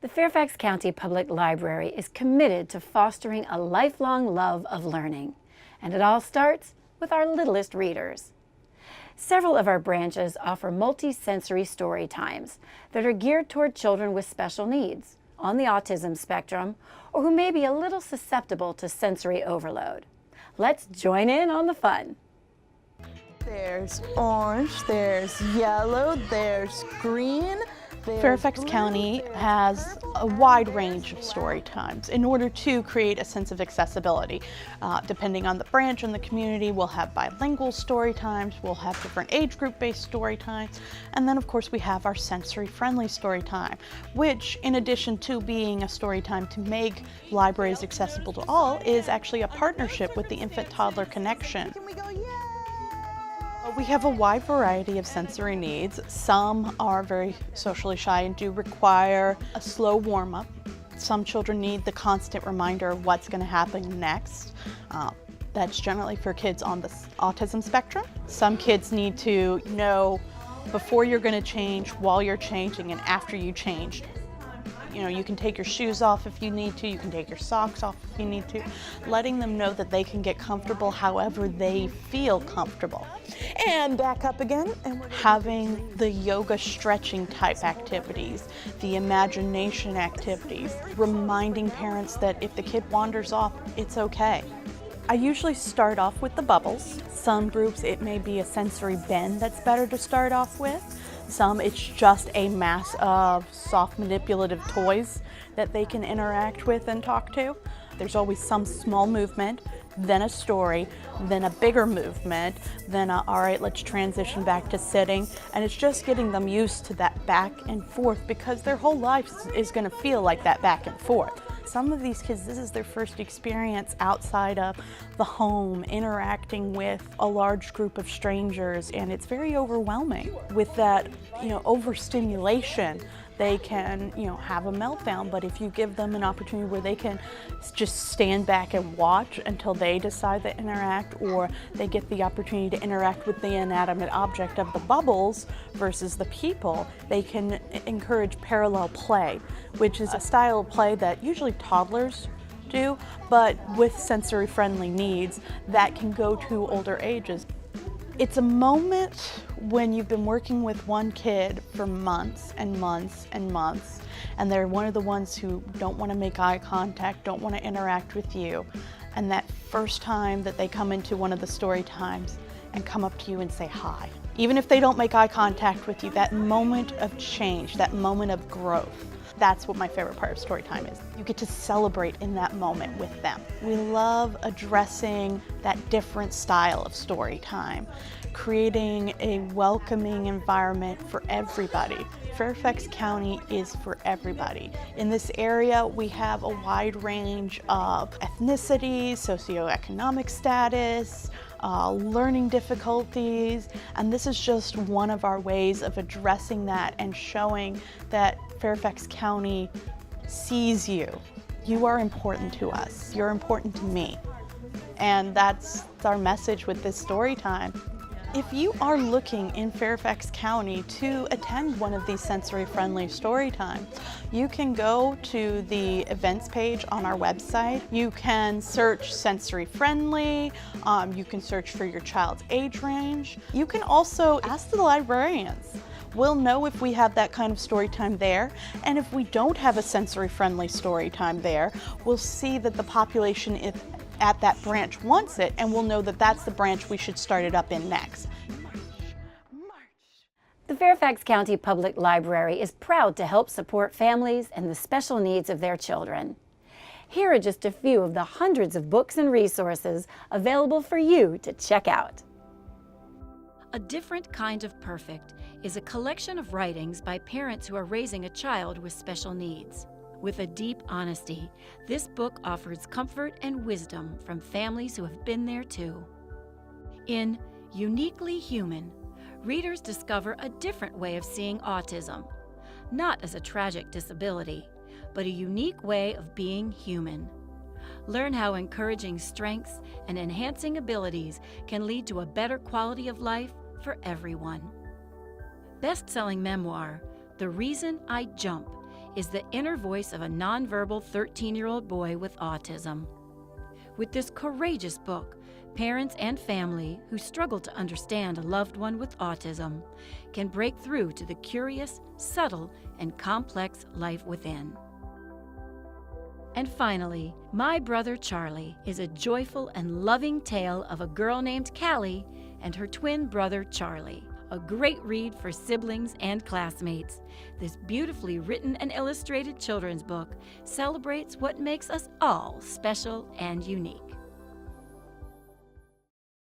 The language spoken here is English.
The Fairfax County Public Library is committed to fostering a lifelong love of learning, and it all starts with our littlest readers. Several of our branches offer multi-sensory story times that are geared toward children with special needs, on the autism spectrum, or who may be a little susceptible to sensory overload. Let's join in on the fun. There's orange, there's yellow, there's green. Fairfax County has a wide range of story times in order to create a sense of accessibility. Depending on the branch and the community, we'll have bilingual story times, we'll have different age group based story times, and then of course we have our sensory friendly story time, which in addition to being a story time to make libraries accessible to all, is actually a partnership with the Infant Toddler Connection. Can we go, yeah? We have a wide variety of sensory needs. Some are very socially shy and do require a slow warm-up. Some children need the constant reminder of what's going to happen next. That's generally for kids on the autism spectrum. Some kids need to know before you're going to change, while you're changing, and after you change. You know, you can take your shoes off if you need to, you can take your socks off if you need to, letting them know that they can get comfortable however they feel comfortable. And back up again. And having the yoga stretching type activities, the imagination activities, reminding parents that if the kid wanders off, it's okay. I usually start off with the bubbles. Some groups it may be a sensory bend that's better to start off with. Some it's just a mass of soft manipulative toys that they can interact with and talk to. There's always some small movement, then a story, then a bigger movement, then all right, let's transition back to sitting. And it's just getting them used to that back and forth because their whole life is going to feel like that back and forth. Some of these kids, this is their first experience outside of the home, interacting with a large group of strangers, and it's very overwhelming. With that, overstimulation, they can, have a meltdown, but if you give them an opportunity where they can just stand back and watch until they decide to interact, or they get the opportunity to interact with the inanimate object of the bubbles versus the people, they can encourage parallel play, which is a style of play that usually toddlers do, but with sensory friendly needs that can go to older ages. It's a moment when you've been working with one kid for months and months and months, and they're one of the ones who don't want to make eye contact, don't want to interact with you, and that first time that they come into one of the story times and come up to you and say hi. Even if they don't make eye contact with you, that moment of change, that moment of growth, that's what my favorite part of Storytime is. You get to celebrate in that moment with them. We love addressing that different style of Storytime, creating a welcoming environment for everybody. Fairfax County is for everybody. In this area, we have a wide range of ethnicities, socioeconomic status, learning difficulties, and this is just one of our ways of addressing that and showing that Fairfax County sees you. You are important to us. You're important to me. And that's our message with this story time. If you are looking in Fairfax County to attend one of these sensory-friendly story times, you can go to the events page on our website. You can search sensory-friendly, you can search for your child's age range. You can also ask the librarians. We'll know if we have that kind of story time there, and if we don't have a sensory-friendly story time there, we'll see that the population at that branch wants it, and we'll know that that's the branch we should start it up in next. The Fairfax County Public Library is proud to help support families and the special needs of their children. Here are just a few of the hundreds of books and resources available for you to check out. A Different Kind of Perfect is a collection of writings by parents who are raising a child with special needs. With a deep honesty, this book offers comfort and wisdom from families who have been there too. In Uniquely Human, readers discover a different way of seeing autism, not as a tragic disability, but a unique way of being human. Learn how encouraging strengths and enhancing abilities can lead to a better quality of life for everyone. Best-selling memoir, The Reason I Jump, is the inner voice of a nonverbal 13-year-old boy with autism. With this courageous book, parents and family who struggle to understand a loved one with autism can break through to the curious, subtle, and complex life within. And finally, My Brother Charlie is a joyful and loving tale of a girl named Callie and her twin brother Charlie. A great read for siblings and classmates. This beautifully written and illustrated children's book celebrates what makes us all special and unique.